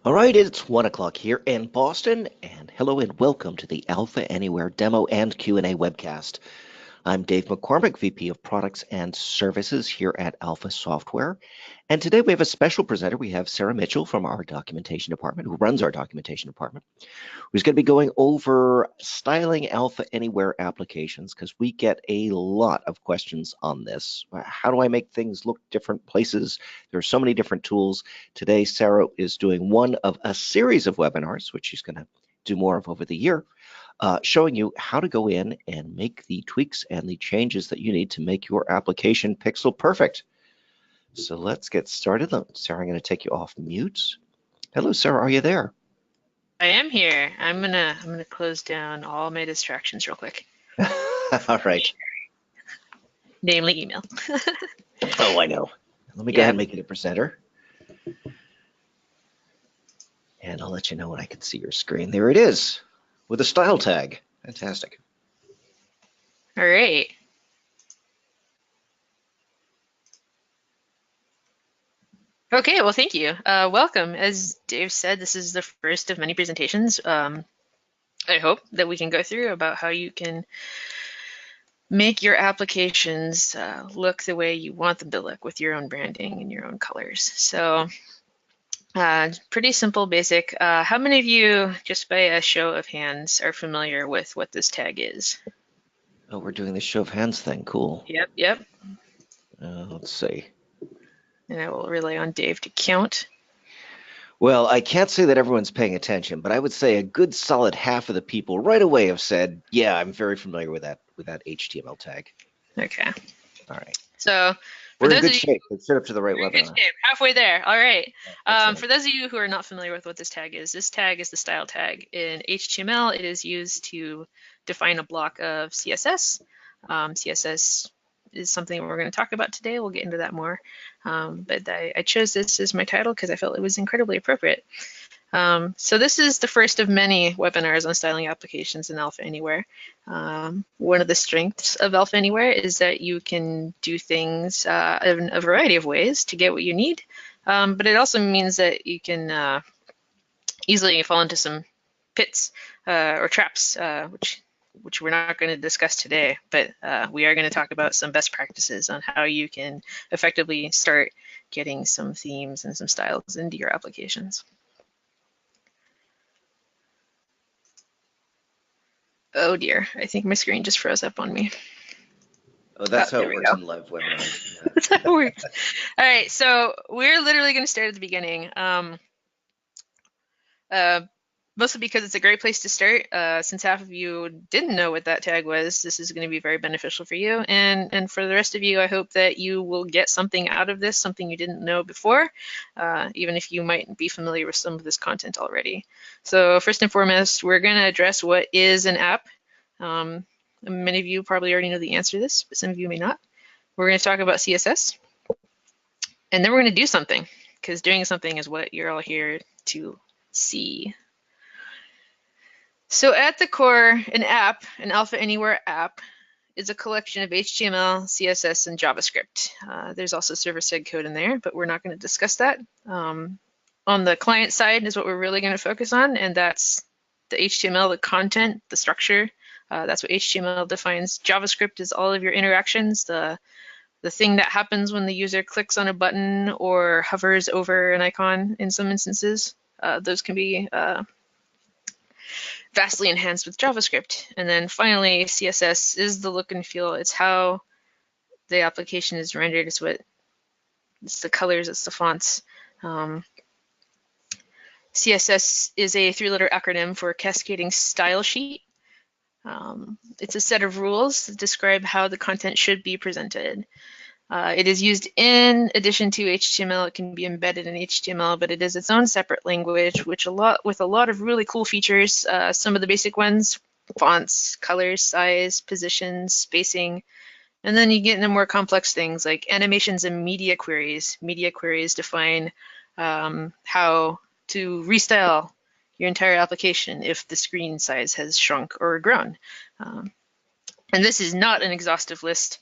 All right, it's 1 o'clock here in Boston, and hello and welcome to the Alpha Anywhere demo and Q&A webcast. I'm Dave McCormick, VP of Products and Services here at Alpha Software. And today we have a special presenter. We have Sarah Mitchell from our documentation department, who runs our documentation department, who's going to be going over styling Alpha Anywhere applications, because we get a lot of questions on this. How do I make things look different places? There are so many different tools. Today, Sarah is doing one of a series of webinars, which she's going to do more of over the year, showing you how to go in and make the tweaks and the changes that you need to make your application pixel perfect. So let's get started. Sarah, I'm going to take you off mute. Hello, Sarah, are you there? I am here. I'm gonna close down all my distractions real quick. All right. Namely email. Oh, I know. Let me go ahead and make it a presenter. And I'll let you know when I can see your screen. There it is, with a style tag. Fantastic. All right. Okay, well, thank you. Welcome. As Dave said, this is the first of many presentations I hope that we can go through about how you can make your applications look the way you want them to look with your own branding and your own colors. So pretty simple, basic. How many of you, just by a show of hands, are familiar with what this tag is? Oh, we're doing the show of hands thing. Cool. Yep. Let's see. And I will rely on Dave to count. Well, I can't say that everyone's paying attention, but I would say a good solid half of the people right away have said, yeah, I'm very familiar with that HTML tag. Okay. All right. So we're in good shape. Let's set up to the right webinar. Good shape. Halfway there. All right. For those of you who are not familiar with what this tag is the style tag. In HTML, it is used to define a block of CSS. CSS is something we're going to talk about today. We'll get into that more. But I chose this as my title because I felt it was incredibly appropriate. So this is the first of many webinars on styling applications in Alpha Anywhere. One of the strengths of Alpha Anywhere is that you can do things in a variety of ways to get what you need, but it also means that you can easily fall into some pits or traps, which we're not going to discuss today, but we are going to talk about some best practices on how you can effectively start getting some themes and some styles into your applications. Oh dear, I think my screen just froze up on me. Oh, that's how it works in live webinars. Yeah. That's how it works. All right, so we're literally going to start at the beginning. Mostly because it's a great place to start. Since half of you didn't know what that tag was, this is going to be very beneficial for you. And for the rest of you, I hope that you will get something out of this, something you didn't know before, even if you might be familiar with some of this content already. So first and foremost, we're going to address what is an app. Many of you probably already know the answer to this, but some of you may not. We're going to talk about CSS. And then we're going to do something, because doing something is what you're all here to see. So at the core, an app, an Alpha Anywhere app, is a collection of HTML, CSS, and JavaScript. There's also server-side code in there, but we're not going to discuss that. On the client side is what we're really going to focus on, and that's the HTML, the content, the structure. That's what HTML defines. JavaScript is all of your interactions, the thing that happens when the user clicks on a button or hovers over an icon in some instances. Those can be vastly enhanced with JavaScript. And then finally, CSS is the look and feel. It's how the application is rendered. It's the colors, it's the fonts. CSS is a 3-letter acronym for Cascading Style Sheet. It's a set of rules that describe how the content should be presented. It is used in addition to HTML. It can be embedded in HTML, but it is its own separate language, with a lot of really cool features. Some of the basic ones: fonts, colors, size, positions, spacing, and then you get into more complex things like animations and media queries. Media queries define how to restyle your entire application if the screen size has shrunk or grown. And this is not an exhaustive list.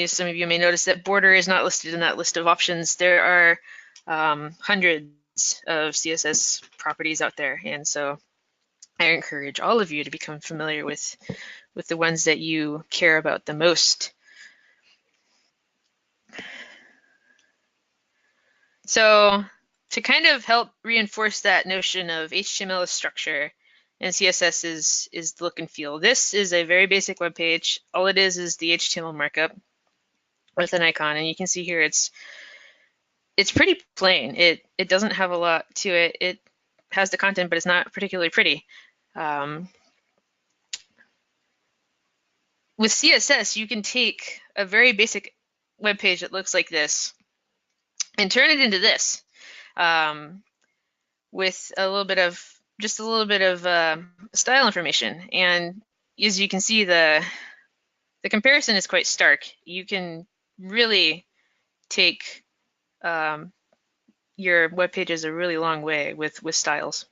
Some of you may notice that border is not listed in that list of options. There are hundreds of CSS properties out there, and so I encourage all of you to become familiar with the ones that you care about the most. So to kind of help reinforce that notion of HTML as structure and CSS is the look and feel. This is a very basic web page. All it is the HTML markup with an icon, and you can see here it's pretty plain. It doesn't have a lot to it. It has the content, but it's not particularly pretty. With CSS, you can take a very basic web page that looks like this and turn it into this, with just a little bit of style information. And as you can see, the comparison is quite stark. You can really take your web pages a really long way with styles.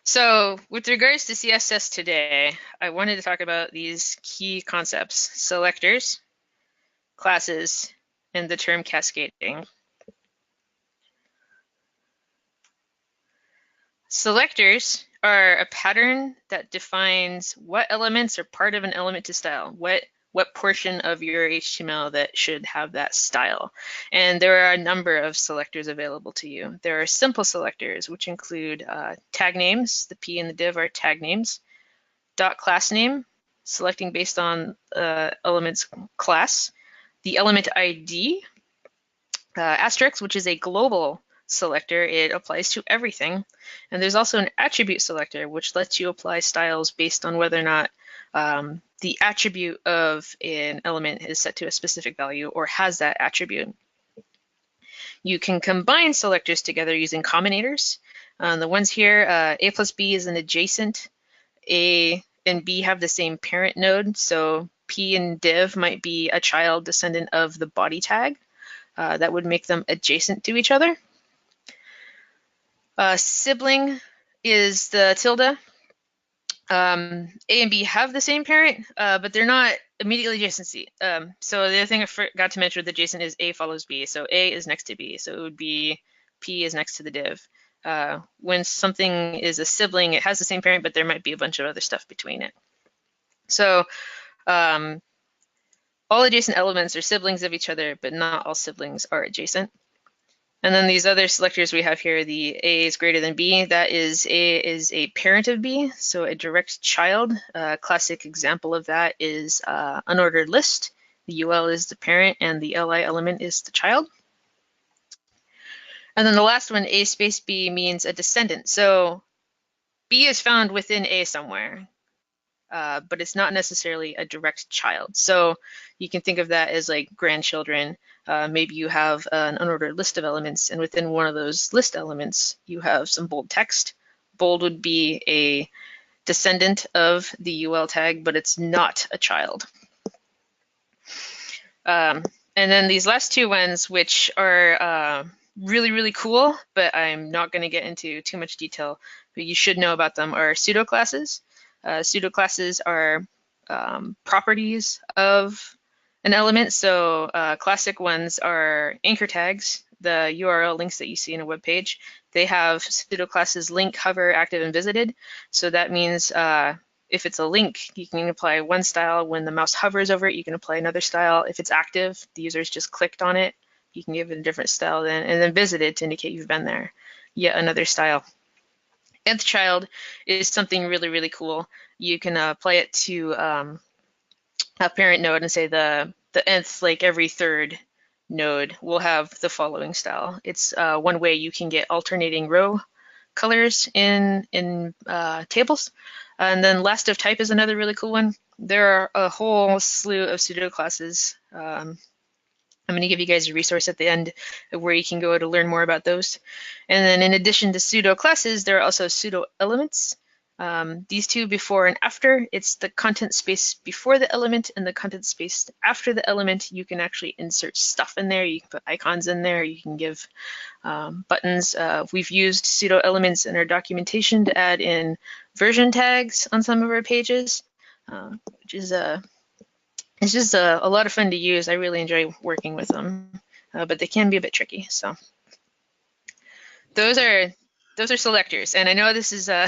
So with regards to CSS today, I wanted to talk about these key concepts: selectors, classes, and the term cascading. Selectors are a pattern that defines what elements are part of an element to style, what portion of your HTML that should have that style. And there are a number of selectors available to you. There are simple selectors, which include tag names. The P and the div are tag names. Dot class name, selecting based on element's class. The element ID, asterisk, which is a global selector. It applies to everything. And there's also an attribute selector, which lets you apply styles based on whether or not the attribute of an element is set to a specific value or has that attribute. You can combine selectors together using combinators. The ones here, A plus B is an adjacent. A and B have the same parent node, so P and div might be a child descendant of the body tag. That would make them adjacent to each other. Sibling is the tilde. A and B have the same parent, but they're not immediately adjacency. So the other thing I forgot to mention with adjacent is A follows B. So A is next to B. So it would be P is next to the div. When something is a sibling, it has the same parent, but there might be a bunch of other stuff between it. So all adjacent elements are siblings of each other, but not all siblings are adjacent. And then these other selectors we have here, the A is greater than B, that is A is a parent of B, so a direct child. A classic example of that is unordered list. The UL is the parent and the LI element is the child. And then the last one, A space B, means a descendant. So B is found within A somewhere, but it's not necessarily a direct child. So you can think of that as like grandchildren. Maybe you have an unordered list of elements, and within one of those list elements, you have some bold text. Bold would be a descendant of the UL tag, but it's not a child. And then these last two ones, which are really, really cool, but I'm not going to get into too much detail, but you should know about them, are pseudo classes. Pseudo classes are properties of an element. So classic ones are anchor tags, the URL links that you see in a web page. They have pseudo classes link, hover, active, and visited. So that means if it's a link, you can apply one style. When the mouse hovers over it, you can apply another style. If it's active, the user's just clicked on it, you can give it a different style then, and then visited to indicate you've been there, yet another style. Nth child is something really, really cool. You can apply it to a parent node and say the nth, like every third node, will have the following style. It's one way you can get alternating row colors in tables. And then last of type is another really cool one. There are a whole slew of pseudo classes. I'm going to give you guys a resource at the end where you can go to learn more about those. And then in addition to pseudo classes, there are also pseudo elements. These two before and after, it's the content space before the element and the content space after the element. You can actually insert stuff in there. You can put icons in there. You can give buttons. We've used pseudo elements in our documentation to add in version tags on some of our pages, which is It's just a lot of fun to use. I really enjoy working with them, but they can be a bit tricky. So those are selectors, and I know this is a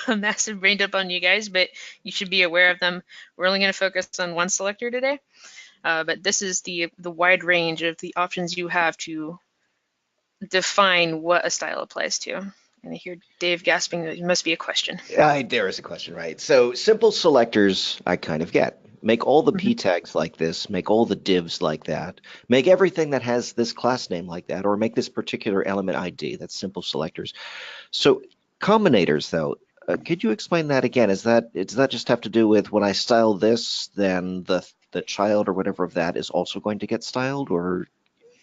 massive brain dump on you guys, but you should be aware of them. We're only going to focus on one selector today, but this is the wide range of the options you have to define what a style applies to. And I hear Dave gasping that it must be a question. There is a question, right? So simple selectors, I kind of get. Make all the p Mhm. tags like this, make all the divs like that, make everything that has this class name like that, or make this particular element ID. That's simple selectors. So combinators, though, could you explain that again? Does that just have to do with when I style this, then the child or whatever of that is also going to get styled? Or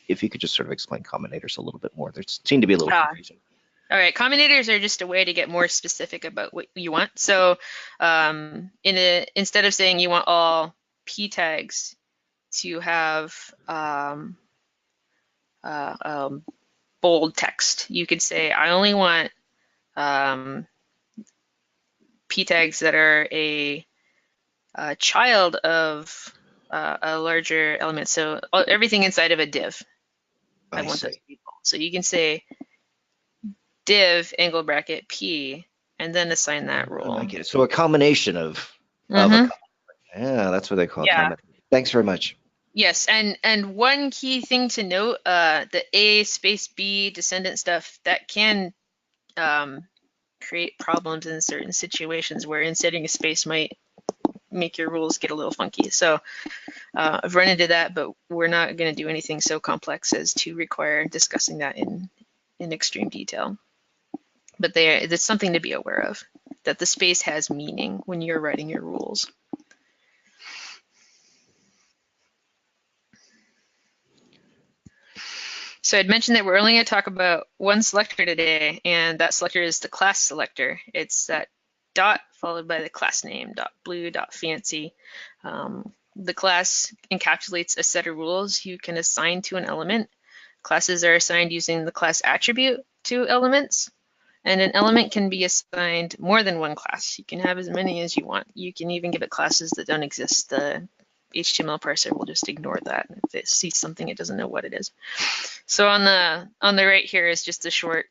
if you could just sort of explain combinators a little bit more. There seem to be a little confusion. All right, combinators are just a way to get more specific about what you want. So instead of saying you want all p tags to have bold text, you could say I only want p tags that are a child of a larger element. So everything inside of a div, I I want those see. to be bold. So you can say div angle bracket p and then assign that I rule. get it. So a combination of a Mm-hmm. yeah, that's what they call a Yeah. combination. Thanks very much. Yes, and one key thing to note, the A space B descendant stuff that can um, create problems in certain situations where inserting a space might make your rules get a little funky. So I've run into that, but we're not going to do anything so complex as to require discussing that in extreme detail. But there's something to be aware of, that the space has meaning when you're writing your rules. So I'd mentioned that we're only going to talk about one selector today, and that selector is the class selector. It's that dot followed by the class name, dot blue, dot fancy. The class encapsulates a set of rules you can assign to an element. Classes are assigned using the class attribute to elements, and an element can be assigned more than one class. You can have as many as you want. You can even give it classes that don't exist. The HTML parser will just ignore that. If it sees something, it doesn't know what it is. So on the right here is just a short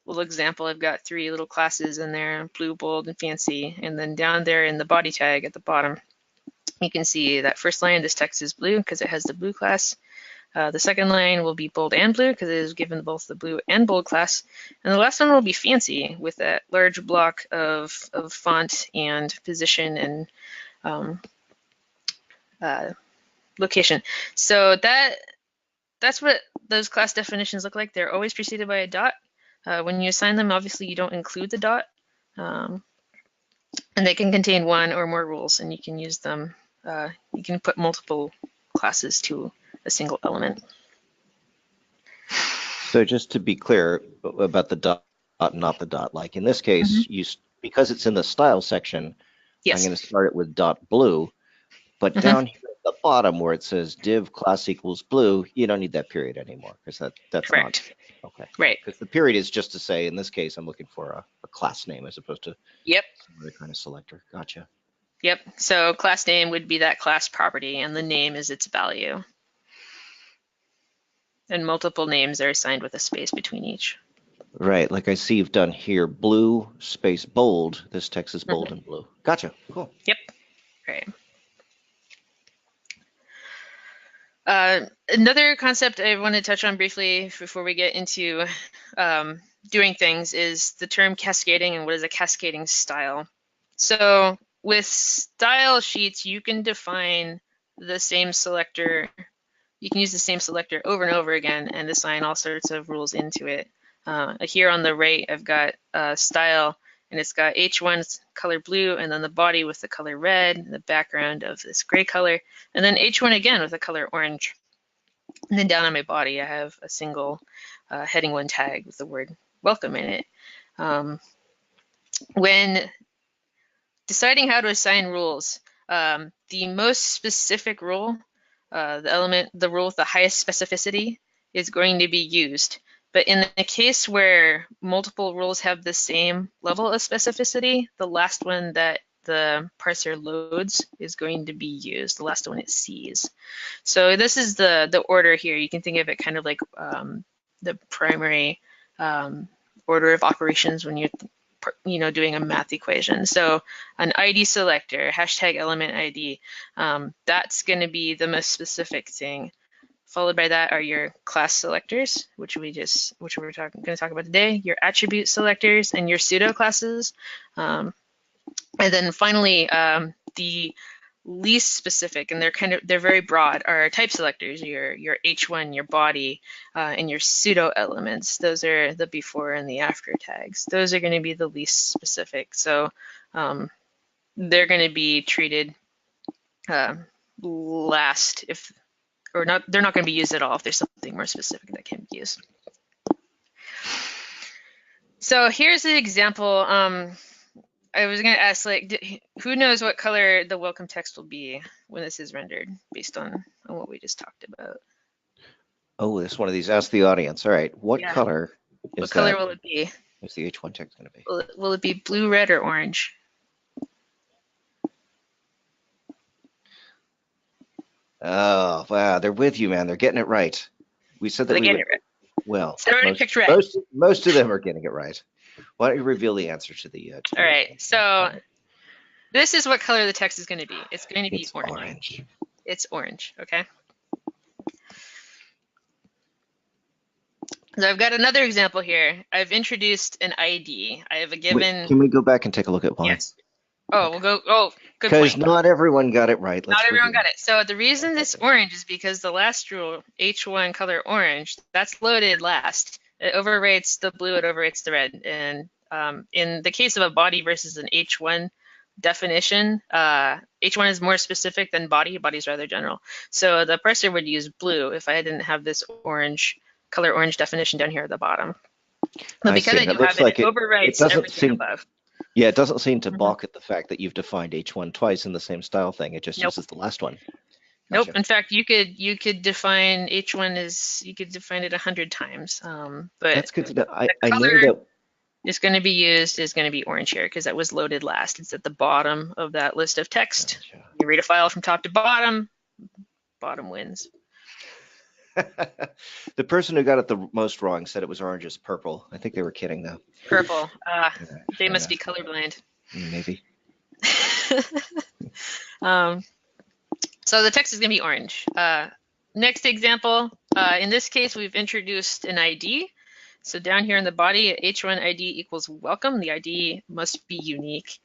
little example. I've got 3 little classes in there, blue, bold, and fancy. And then down there in the body tag at the bottom, you can see that first line, this text is blue because it has the blue class. The second line will be bold and blue because it is given both the blue and bold class. And the last one will be fancy with that large block of font and position and location. So that's what those class definitions look like. They're always preceded by a dot. When you assign them, obviously you don't include the dot. And they can contain one or more rules, and you can use them. You can put multiple classes to a single element. So just to be clear about the dot, not the dot. Like in this case, because it's in the style section, I'm Yes. going to start it with dot blue. But down here at the bottom where it says div class equals blue, you don't need that period anymore because that's not Correct. okay. Right. Because the period is just to say, in this case, I'm looking for a class name as opposed to Yep. some other kind of selector. Gotcha. Yep. So class name would be that class property, and the name is its value. And multiple names are assigned with a space between each. Right, like I see you've done here, blue space bold. This text is bold and blue. Gotcha. Cool. Yep. Right. Another concept I want to touch on briefly before we get into doing things is the term cascading and what is a cascading style. So with style sheets, you can define the same selector. You can use the same selector over and over again and assign all sorts of rules into it. Here on the right, I've got style, and it's got H1's color blue, and then the body with the color red, and the background of this gray color, and then H1 again with the color orange. And then down on my body, I have a single heading 1 tag with the word welcome in it. When deciding how to assign rules, the most specific rule, the rule with the highest specificity, is going to be used. But in the case where multiple rules have the same level of specificity, the last one that the parser loads is going to be used, the last one it sees. So this is the order here. You can think of it kind of like the primary order of operations when you're doing a math equation. So an ID selector, hashtag element ID, that's going to be the most specific thing. Followed by that are your class selectors, which we're going to talk about today, your attribute selectors, and your pseudo classes. And then finally, the least specific, and they're very broad, are type selectors, your H1, your body, and your pseudo elements. Those are the before and the after tags. Those are going to be the least specific. So they're going to be treated last they're not going to be used at all if there's something more specific that can be used. So here's an example. I was going to ask, like, who knows what color the welcome text will be when this is rendered based on what we just talked about? Oh, it's one of these. Ask the audience. All right. What color is that? What color will it be? What's the H1 text going to be? Will it be blue, red, or orange? Oh, wow. They're with you, man. They're getting it right. We said that we would. Right. Well, most of them are getting it right. Why don't you reveal the answer to the... All right. So this is what color the text is going to be. It's going to be orange. It's orange. Okay. So I've got another example here. I've introduced an ID. I have a given... Wait, can we go back and take a look at why? Yes. Oh, we'll go... Oh, good point. Because not everyone got it right. Not everyone got it. So the reason this orange is because the last rule, H1 color orange, that's loaded last. It overwrites the blue, it overwrites the red. And in the case of a body versus an H1 definition, H1 is more specific than body. Body is rather general. So the parser would use blue if I didn't have this color orange definition down here at the bottom. But because I do have it, it overwrites everything above. Yeah, it doesn't seem to balk at the fact that you've defined H1 twice in the same style thing. It just uses the last one. Gotcha. Nope. In fact, you could define H1 as you could define it 100 times. But that's good to know. I know that is going to be used is going to be orange here because that was loaded last. It's at the bottom of that list of text. Gotcha. You read a file from top to bottom. Bottom wins. The person who got it the most wrong said it was orange is purple. I think they were kidding though. Purple. They must be colorblind. Maybe. So the text is going to be orange. Next example, in this case, we've introduced an ID. So down here in the body, H1 ID equals welcome. The ID must be unique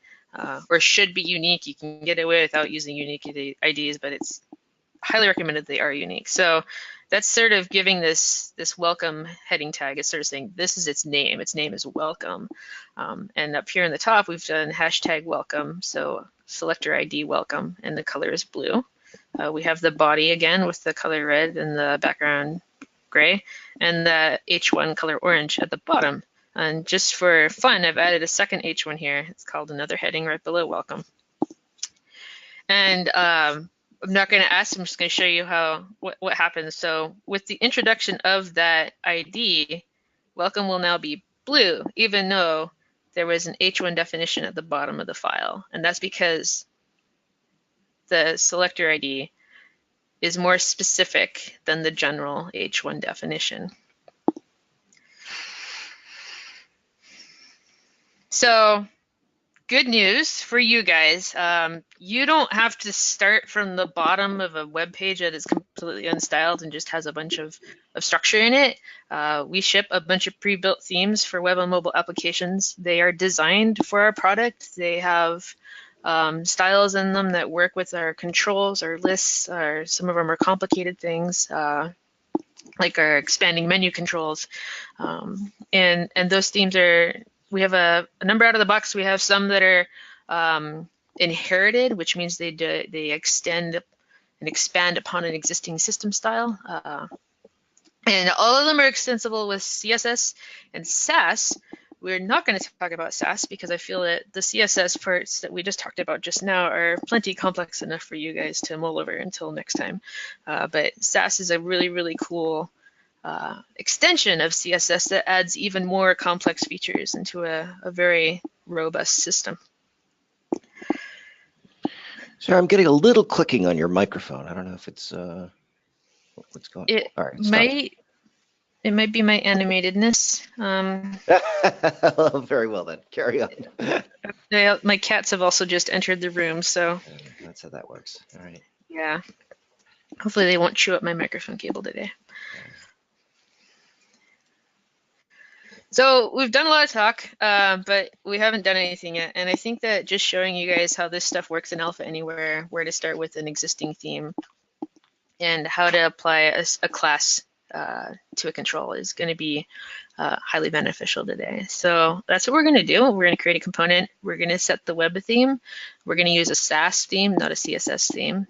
or should be unique. You can get away without using unique IDs, but it's highly recommended they are unique. So that's sort of giving this welcome heading tag. It's sort of saying this is its name. Its name is welcome. And up here in the top, we've done hashtag welcome. So selector ID welcome, and the color is blue. We have the body again with the color red and the background gray, and the H1 color orange at the bottom. And just for fun, I've added a second H1 here. It's called another heading right below welcome. And I'm not going to ask, I'm just going to show you what happens. So with the introduction of that ID, welcome will now be blue, even though there was an H1 definition at the bottom of the file. And that's because the selector ID is more specific than the general H1 definition. So good news for you guys. You don't have to start from the bottom of a web page that is completely unstyled and just has a bunch of structure in it. We ship a bunch of pre-built themes for web and mobile applications. They are designed for our product. They have styles in them that work with our controls, our lists, or some of our more complicated things, like our expanding menu controls. And those themes we have a number out of the box. We have some that are inherited, which means they extend and expand upon an existing system style. And all of them are extensible with CSS and Sass. We're not going to talk about Sass because I feel that the CSS parts that we just talked about just now are plenty complex enough for you guys to mull over until next time. But Sass is a really, really cool extension of CSS that adds even more complex features into a very robust system. Sorry, I'm getting a little clicking on your microphone. I don't know if it's what's going. It All right, it stopped. might be my animatedness. Very well then. Carry on. My cats have also just entered the room, so That's how that works. All right. yeah. Hopefully they won't chew up my microphone cable today. So we've done a lot of talk, but we haven't done anything yet. And I think that just showing you guys how this stuff works in Alpha Anywhere, where to start with an existing theme, and how to apply a class to a control is going to be highly beneficial today. So that's what we're going to do. We're going to create a component. We're going to set the web theme. We're going to use a Sass theme, not a CSS theme.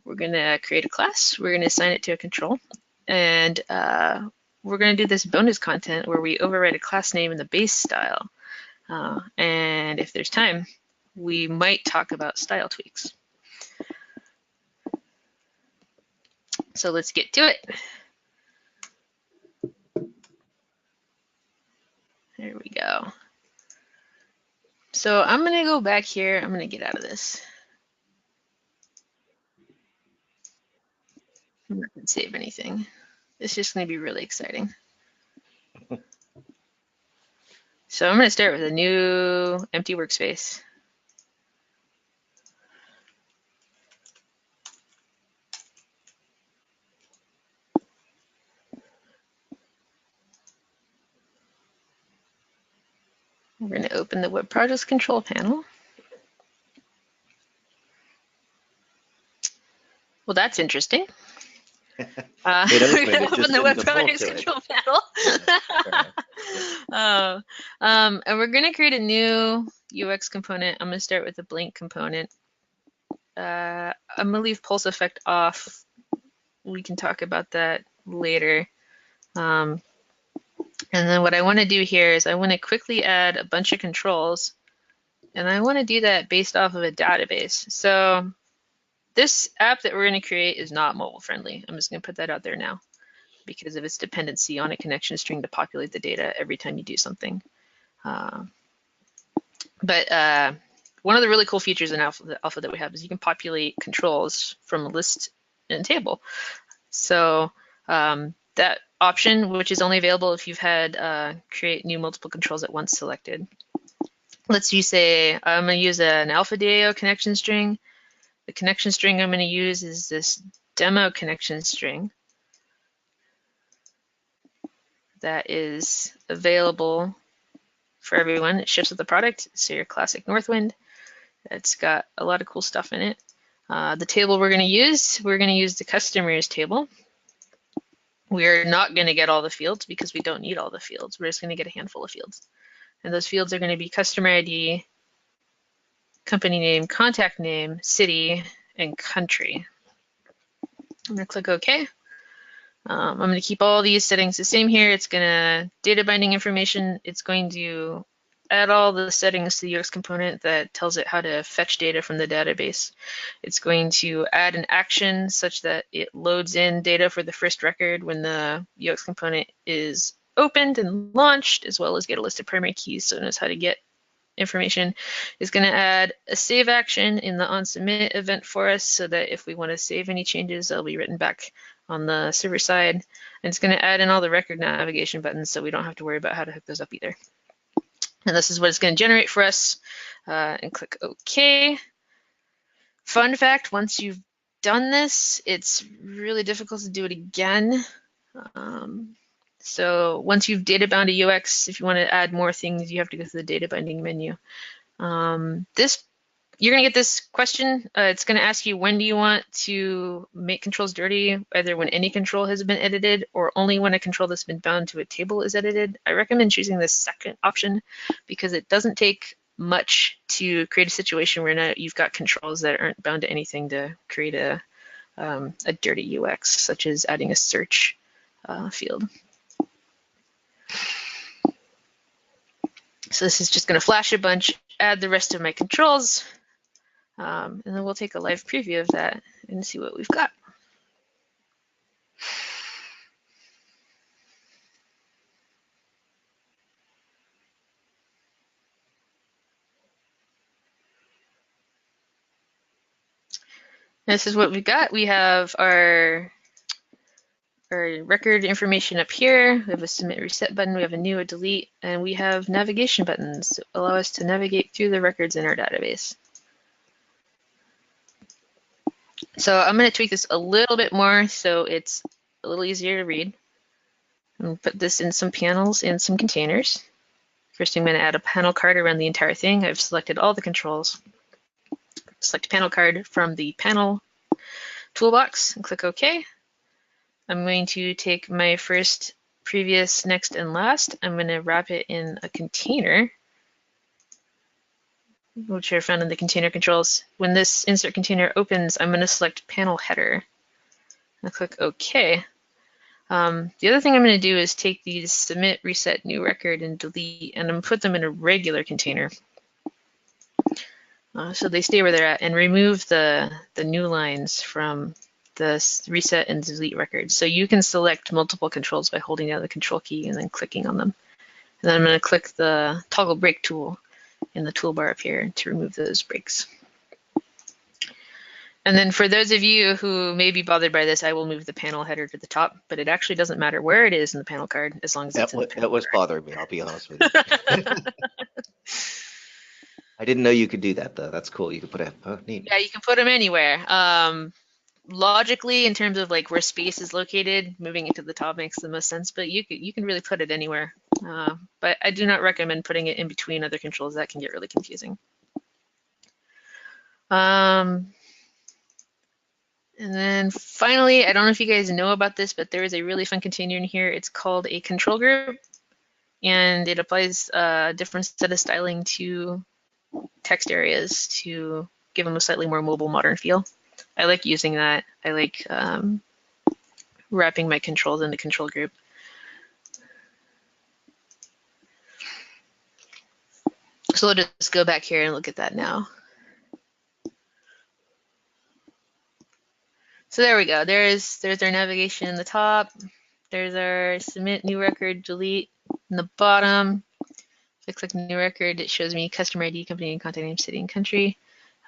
We're going to create a class. We're going to assign it to a control. And we're going to do this bonus content where we override a class name in the base style. And if there's time, we might talk about style tweaks. So let's get to it. There we go. So I'm going to go back here. I'm going to get out of this. I'm not going to save anything. It's just going to be really exciting. So I'm going to start with a new empty workspace. We're going to open the Web Projects Control panel. Well, that's interesting. We're going to open the Web Projects Control panel. And we're going to create a new UX component. I'm going to start with a blank component. I'm going to leave pulse effect off. We can talk about that later. And then what I want to do here is I want to quickly add a bunch of controls. And I want to do that based off of a database. So this app that we're going to create is not mobile friendly. I'm just going to put that out there now because of its dependency on a connection string to populate the data every time you do something. But one of the really cool features in Alpha that we have is you can populate controls from a list in a table. So that option, which is only available if you've had create new multiple controls at once selected. Let's you say I'm going to use an alpha DAO connection string. The connection string I'm going to use is this demo connection string that is available for everyone. It ships with the product. So your classic Northwind. It's got a lot of cool stuff in it. The table we're going to use the customers table. We're not going to get all the fields because we don't need all the fields. We're just going to get a handful of fields. And those fields are going to be customer ID, company name, contact name, city, and country. I'm going to click OK. I'm going to keep all these settings the same here. It's going to data binding information. It's going to add all the settings to the UX component that tells it how to fetch data from the database. It's going to add an action such that it loads in data for the first record when the UX component is opened and launched, as well as get a list of primary keys so it knows how to get information. Is going to add a save action in the onSubmit event for us so that if we want to save any changes, they'll be written back on the server side. And it's going to add in all the record navigation buttons so we don't have to worry about how to hook those up either. And this is what it's going to generate for us. And click OK. Fun fact, once you've done this, it's really difficult to do it again. So once you've data bound a UX, if you want to add more things, you have to go through the data binding menu. You're going to get this question. It's going to ask you, when do you want to make controls dirty, either when any control has been edited or only when a control that's been bound to a table is edited. I recommend choosing the second option because it doesn't take much to create a situation where you've got controls that aren't bound to anything to create a dirty UX, such as adding a search field. So this is just going to flash a bunch, add the rest of my controls, and then we'll take a live preview of that and see what we've got. This is what we've got. We have our record information up here. We have a submit reset button. We have a new, a delete, and we have navigation buttons that allow us to navigate through the records in our database. So I'm going to tweak this a little bit more so it's a little easier to read. I'm going to put this in some panels and some containers. First, I'm going to add a panel card around the entire thing. I've selected all the controls. Select panel card from the panel toolbox and click OK. I'm going to take my first, previous, next, and last. I'm going to wrap it in a container, which are found in the container controls. When this insert container opens, I'm going to select panel header. I'll click OK. The other thing I'm going to do is take these submit, reset, new record, and delete, and I'm going to put them in a regular container. So they stay where they're at, and remove the new lines from the reset and delete records. So you can select multiple controls by holding down the control key and then clicking on them. And then I'm going to click the toggle break tool in the toolbar up here to remove those breaks. And then for those of you who may be bothered by this, I will move the panel header to the top, but it actually doesn't matter where it is in the panel card as long as it's in the panel That was card. bothering me, I'll be honest with you. I didn't know you could do that, though. That's cool. You could put a, oh, neat. Yeah, you can put them anywhere. Logically, in terms of like where space is located, moving it to the top makes the most sense, but you can really put it anywhere. But I do not recommend putting it in between other controls. That can get really confusing. And then finally, I don't know if you guys know about this, but there is a really fun container in here. It's called a control group, and it applies a different set of styling to text areas to give them a slightly more mobile, modern feel. I like using that. I like wrapping my controls in the control group. So we'll just go back here and look at that now. So there we go. There's our navigation in the top. There's our submit, new record, delete in the bottom. If I click new record, it shows me customer ID, company name, contact name, city, and country.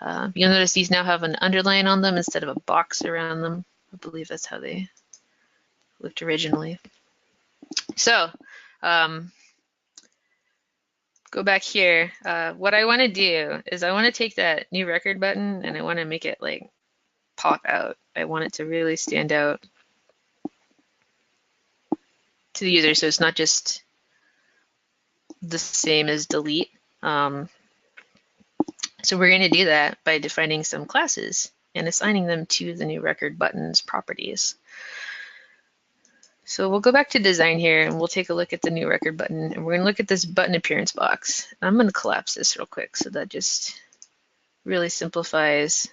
You'll notice these now have an underline on them instead of a box around them. I believe that's how they looked originally. So go back here. What I want to do is I want to take that new record button and I want to make it like pop out. I want it to really stand out to the user, so it's not just the same as delete. So we're going to do that by defining some classes and assigning them to the new record button's properties. So we'll go back to design here and we'll take a look at the new record button, and we're going to look at this button appearance box. I'm going to collapse this real quick so that just really simplifies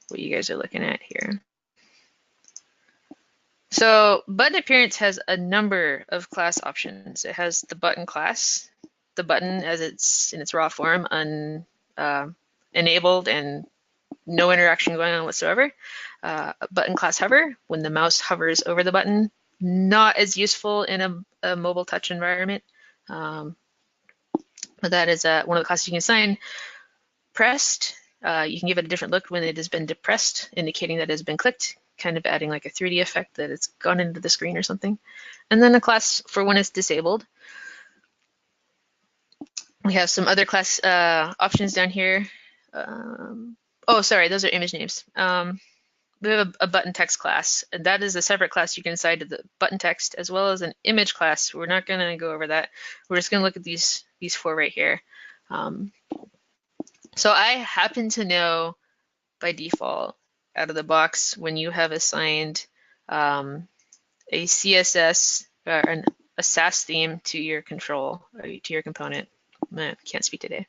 what you guys are looking at here. So button appearance has a number of class options. It has the button class, the button as it's in its raw form, enabled and no interaction going on whatsoever. Button class hover, when the mouse hovers over the button, not as useful in a mobile touch environment. But that is one of the classes you can assign. Pressed, you can give it a different look when it has been depressed, indicating that it has been clicked, kind of adding like a 3D effect that it's gone into the screen or something. And then a class for when it's disabled. We have some other class options down here. Oh, sorry, those are image names. We have a button text class, and that is a separate class you can assign to the button text, as well as an image class. We're not going to go over that. We're just going to look at these four right here. So I happen to know by default out of the box when you have assigned a CSS or a Sass theme to your control, or to your component. I can't speak today.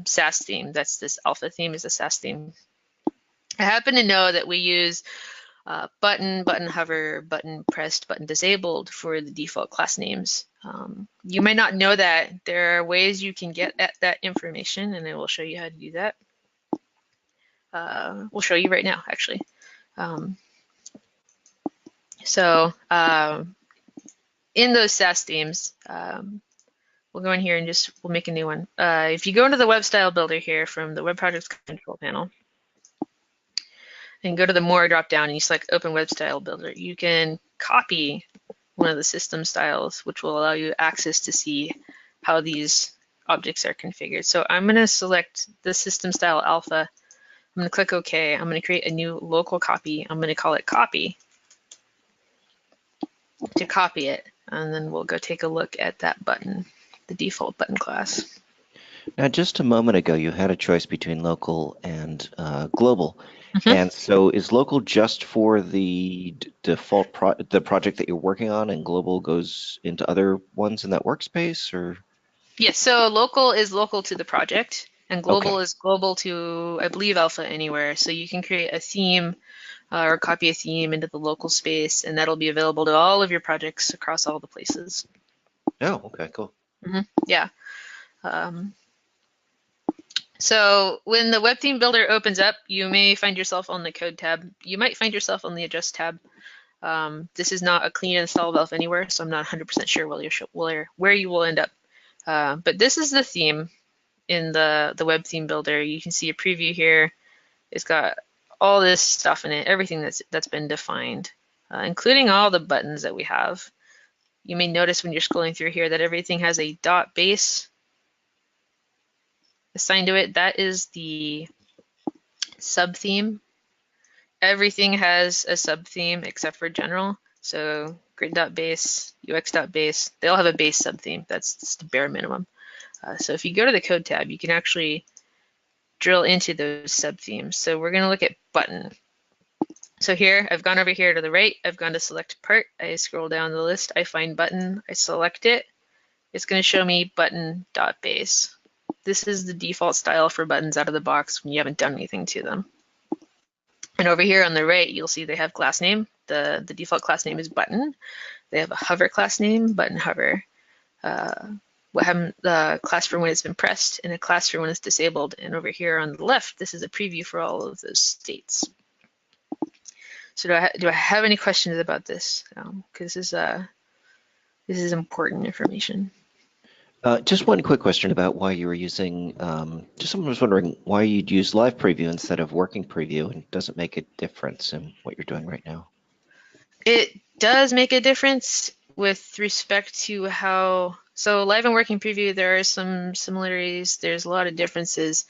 Sass theme, that's this alpha theme is a Sass theme. I happen to know that we use button, button hover, button pressed, button disabled for the default class names. You might not know that. There are ways you can get at that information, and I will show you how to do that. We'll show you right now, actually. In those Sass themes, we'll go in here and we'll make a new one. If you go into the web style builder here from the web projects control panel, and go to the More drop down and you select Open Web Style Builder, you can copy one of the system styles, which will allow you access to see how these objects are configured. So I'm going to select the system style alpha. I'm going to click OK. I'm going to create a new local copy. I'm going to call it copy to copy it. And then we'll go take a look at that button, the default button class. Now, just a moment ago, you had a choice between local and global. Mm-hmm. And so is local just for the default the project that you're working on, and global goes into other ones in that workspace, or? Yes, so local is local to the project, and global Okay. is global to, I believe, Alpha Anywhere. So you can create a theme or copy a theme into the local space, and that'll be available to all of your projects across all the places. Oh, okay, cool. Yeah. So when the web theme builder opens up, you may find yourself on the code tab. You might find yourself on the adjust tab. This is not a clean install of Alpha Anywhere, so I'm not 100% sure where you will end up. But this is the theme in the web theme builder. You can see a preview here. It's got all this stuff in it, everything that's been defined, including all the buttons that we have. You may notice when you're scrolling through here that everything has a dot base assigned to it. That is the sub theme. Everything has a sub theme except for general. So grid.base, ux.base, they all have a base sub theme. That's the bare minimum. So if you go to the code tab, you can actually drill into those sub themes. So we're going to look at button. So here, I've gone over here to the right, I've gone to select part, I scroll down the list, I find button, I select it. It's going to show me button.base. This is the default style for buttons out of the box when you haven't done anything to them. And over here on the right, you'll see they have class name. The default class name is button. They have a hover class name, button hover. The class for when it's been pressed and a class for when it's disabled. And over here on the left, this is a preview for all of those states. So do I have any questions about this? Because this is important information. Just one quick question about why you were using, just someone was wondering why you'd use live preview instead of working preview, and does it make a difference in what you're doing right now? It does make a difference with respect to how, so live and working preview, there are some similarities, there's a lot of differences.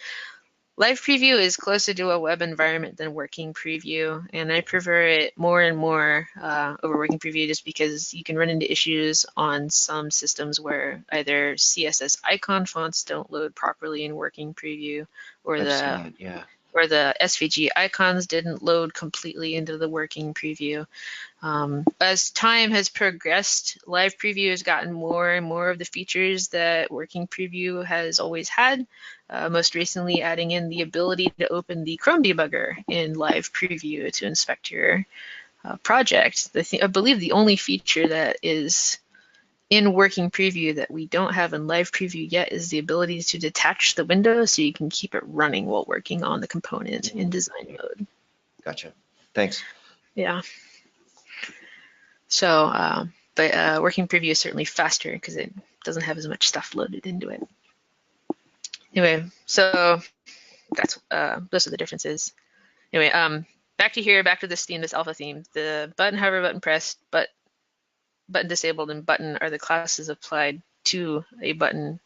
Live preview is closer to a web environment than working preview, and I prefer it more and more over working preview just because you can run into issues on some systems where either CSS icon fonts don't load properly in working preview, or I've seen that, yeah. or the SVG icons didn't load completely into the working preview. As time has progressed, live preview has gotten more and more of the features that working preview has always had. Most recently adding in the ability to open the Chrome debugger in live preview to inspect your project. I believe the only feature that is in working preview that we don't have in live preview yet is the ability to detach the window so you can keep it running while working on the component in design mode. Gotcha. Thanks. Yeah. So, but working preview is certainly faster because it doesn't have as much stuff loaded into it. Anyway, so that's those are the differences. Anyway, back to here, back to this theme, this alpha theme. The button hover, button pressed, button disabled, and button are the classes applied to a button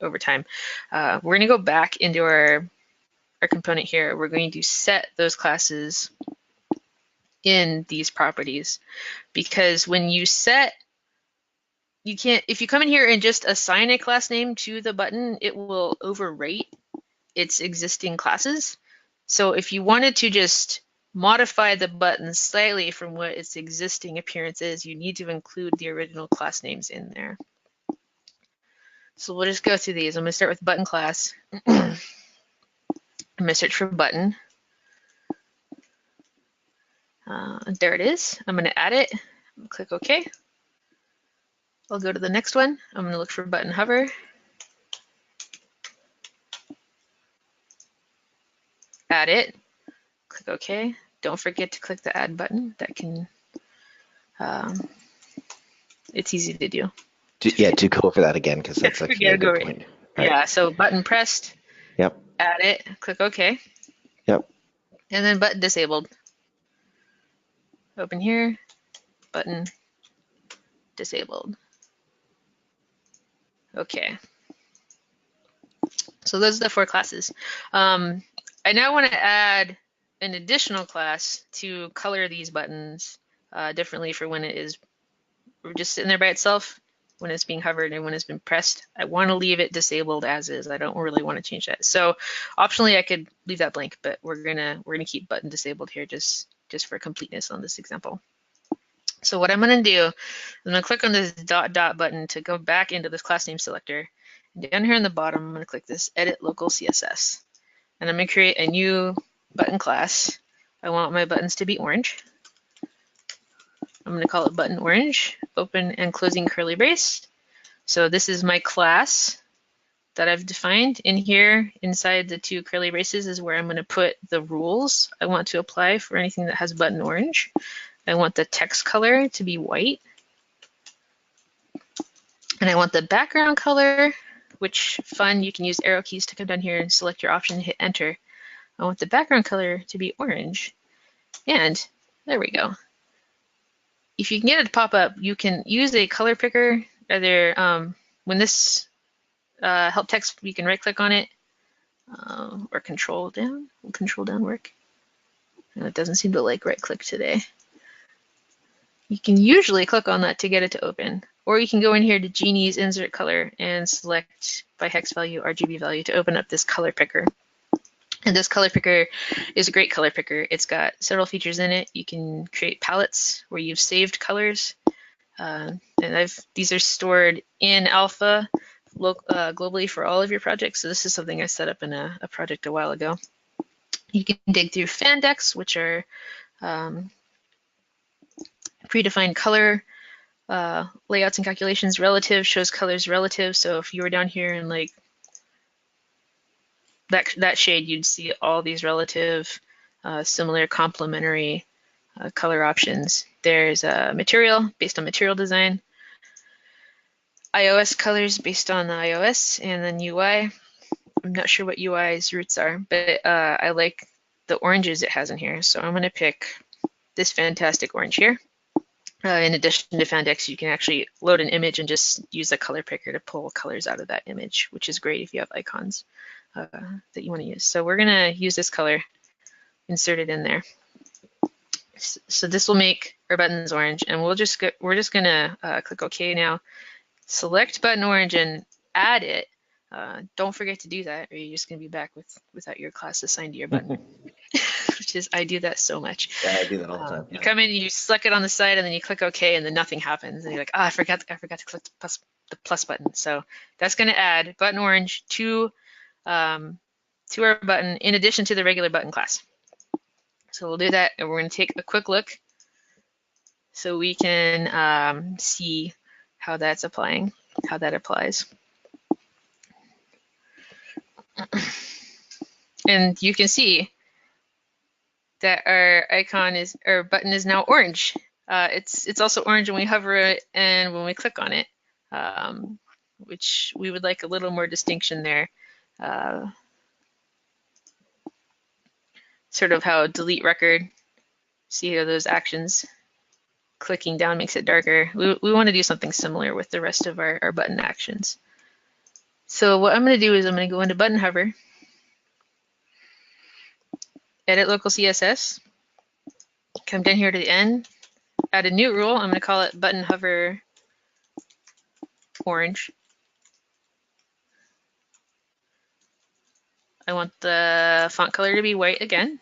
over time. We're going to go back into our component here. We're going to set those classes in these properties, because when you set, you can't, if you come in here and just assign a class name to the button, it will overwrite its existing classes. So if you wanted to just modify the button slightly from what its existing appearance is, you need to include the original class names in there. So we'll just go through these. I'm going to start with button class. I'm going to search for button. There it is. I'm going to add it. Click OK. I'll go to the next one. I'm going to look for button hover. Add it. Click OK. Don't forget to click the add button. That can, it's easy to do. Do go over that again, because that's actually a good point. Right. Yeah, so button pressed. Yep. Add it. Click OK. Yep. And then button disabled. Open here, button disabled. Okay. So those are the 4 classes. I now want to add an additional class to color these buttons differently for when it is just sitting there by itself, when it's being hovered and when it's been pressed. I want to leave it disabled as is. I don't really want to change that. So optionally I could leave that blank, but we're gonna keep button disabled here just for completeness on this example. So what I'm going to do, I'm going to click on this dot button to go back into this class name selector. And down here in the bottom, I'm going to click this edit local CSS. And I'm going to create a new button class. I want my buttons to be orange. I'm going to call it button orange, open and closing curly brace. So this is my class that I've defined. In here, inside the 2 curly braces is where I'm going to put the rules I want to apply for anything that has button orange. I want the text color to be white. And I want the background color, which fun, you can use arrow keys to come down here and select your option and hit enter. I want the background color to be orange. And there we go. If you can get it to pop up, you can use a color picker. Either when this help text, you can right click on it or control down. Will control down work? And it doesn't seem to like right click today. You can usually click on that to get it to open. Or you can go in here to Genie's insert color and select by hex value, RGB value to open up this color picker. And this color picker is a great color picker. It's got several features in it. You can create palettes where you've saved colors. And these are stored in alpha globally for all of your projects. So this is something I set up in a project a while ago. You can dig through fan decks, which are predefined color layouts and calculations. Relative shows colors relative. So if you were down here and like that shade, you'd see all these relative, similar complementary color options. There's material based on material design, iOS colors based on the iOS, and then UI. I'm not sure what UI's roots are, but I like the oranges it has in here. So I'm going to pick this fantastic orange here. In addition to Fandex, you can actually load an image and just use a color picker to pull colors out of that image, which is great if you have icons that you want to use. So we're going to use this color, insert it in there. So this will make our buttons orange, and we're just going to click OK now. Select button orange and add it. Don't forget to do that, or you're just going to be back without your class assigned to your button. Which is, I do that so much. Yeah, I do that all the time. You come in, you select it on the side, and then you click OK, and then nothing happens, and you're like, I forgot to click the plus button. So that's going to add button orange to our button in addition to the regular button class. So we'll do that, and we're going to take a quick look so we can see how that's applying, how that applies. And you can see that our button is now orange. It's also orange when we hover it and when we click on it, which we would like a little more distinction there. Sort of how delete record, see how those actions, clicking down makes it darker. We want to do something similar with the rest of our button actions. So what I'm going to do is I'm going to go into button hover, edit local CSS, come down here to the end, add a new rule. I'm going to call it button hover orange. I want the font color to be white again.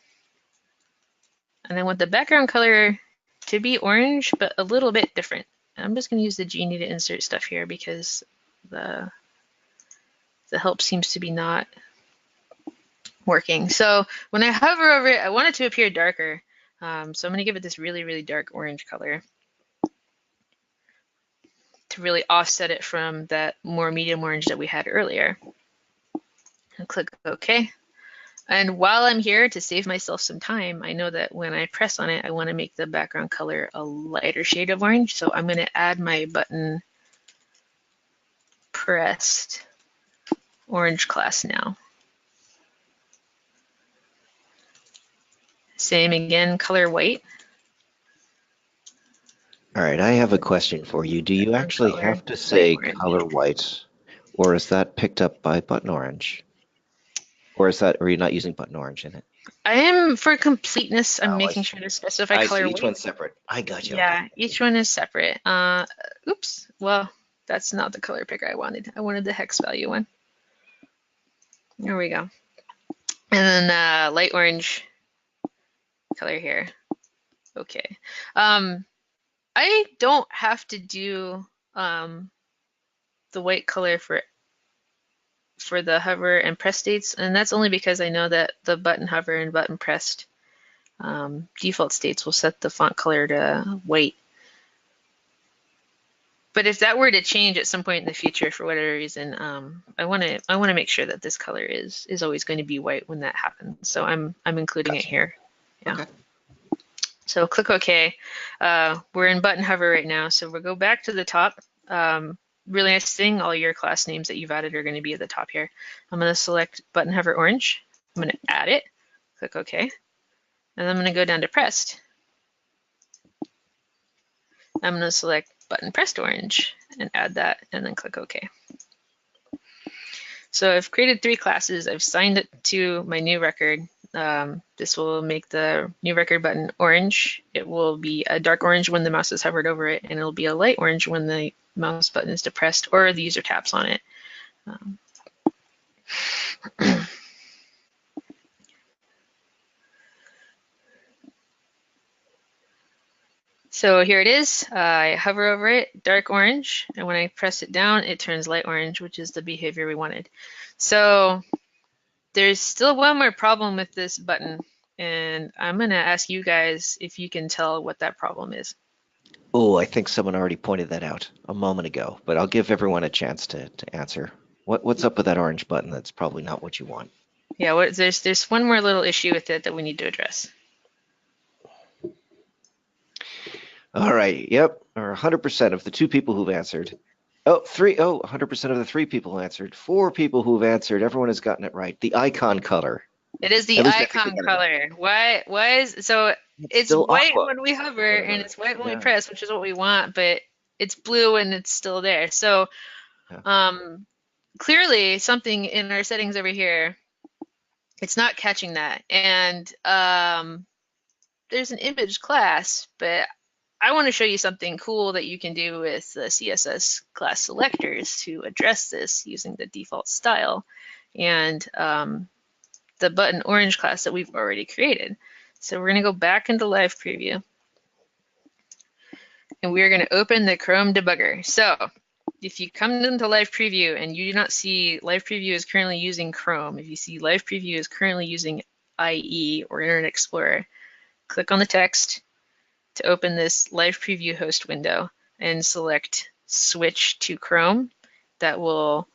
And I want the background color to be orange, but a little bit different. I'm just going to use the Genie to insert stuff here because the help seems to be not working. So when I hover over it, I want it to appear darker. So I'm going to give it this really, really dark orange color to really offset it from that more medium orange that we had earlier. I'll click OK. And while I'm here, to save myself some time, I know that when I press on it, I want to make the background color a lighter shade of orange. So I'm going to add my button pressed orange class now. Same again, color white. All right, I have a question for you. Do you And actually color have to light say orange. color white, or is that picked up by button orange? Or are you not using button orange in it? I am, for completeness, I'm Oh, I making see. sure to specify I see. color Each white. one's separate. I got you. Okay. Yeah, each one is separate. Oops, well, that's not the color picker I wanted. I wanted the hex value one. There we go. And then light orange color here. Okay. I don't have to do the white color for the hover and press states, and that's only because I know that the button hover and button pressed default states will set the font color to white. But if that were to change at some point in the future for whatever reason, I want to make sure that this color is always going to be white when that happens. So I'm including it Gotcha. here. Yeah. Okay. So click OK. We're in button hover right now, so we'll go back to the top. Really nice thing, all your class names that you've added are going to be at the top here. I'm going to select button hover orange. I'm going to add it. Click OK. And I'm going to go down to pressed. I'm going to select button pressed orange and add that, and then click OK. So I've created 3 classes. I've signed it to my new record. This will make the new record button orange. It will be a dark orange when the mouse is hovered over it, and it'll be a light orange when the mouse button is depressed or the user taps on it. So here it is. I hover over it, dark orange, and when I press it down, it turns light orange, which is the behavior we wanted. So there's still one more problem with this button, and I'm going to ask you guys if you can tell what that problem is. Oh, I think someone already pointed that out a moment ago, but I'll give everyone a chance to answer. What's up with that orange button? That's probably not what you want. Yeah, there's one more little issue with it that we need to address. All right. Yep. Or 100% of the 2 people who've answered. Oh, 100% of the 3 people who answered. 4 people who've answered. Everyone has gotten it right. The icon color. It is the At least I think we icon got it right. color. Why is so It's it's still white aqua when we or hover and whatever. it's white when we Yeah. press, which is what we want, but it's blue when it's still there. So Yeah. clearly something in our settings over here, it's not catching that. And there's an image class, but I want to show you something cool that you can do with the CSS class selectors to address this using the default style and the button orange class that we've already created. So we're going to go back into live preview and we're going to open the Chrome debugger. So if you come into live preview and you do not see live preview is currently using Chrome, if you see live preview is currently using IE or Internet Explorer, click on the text to open this live preview host window and select switch to Chrome. That will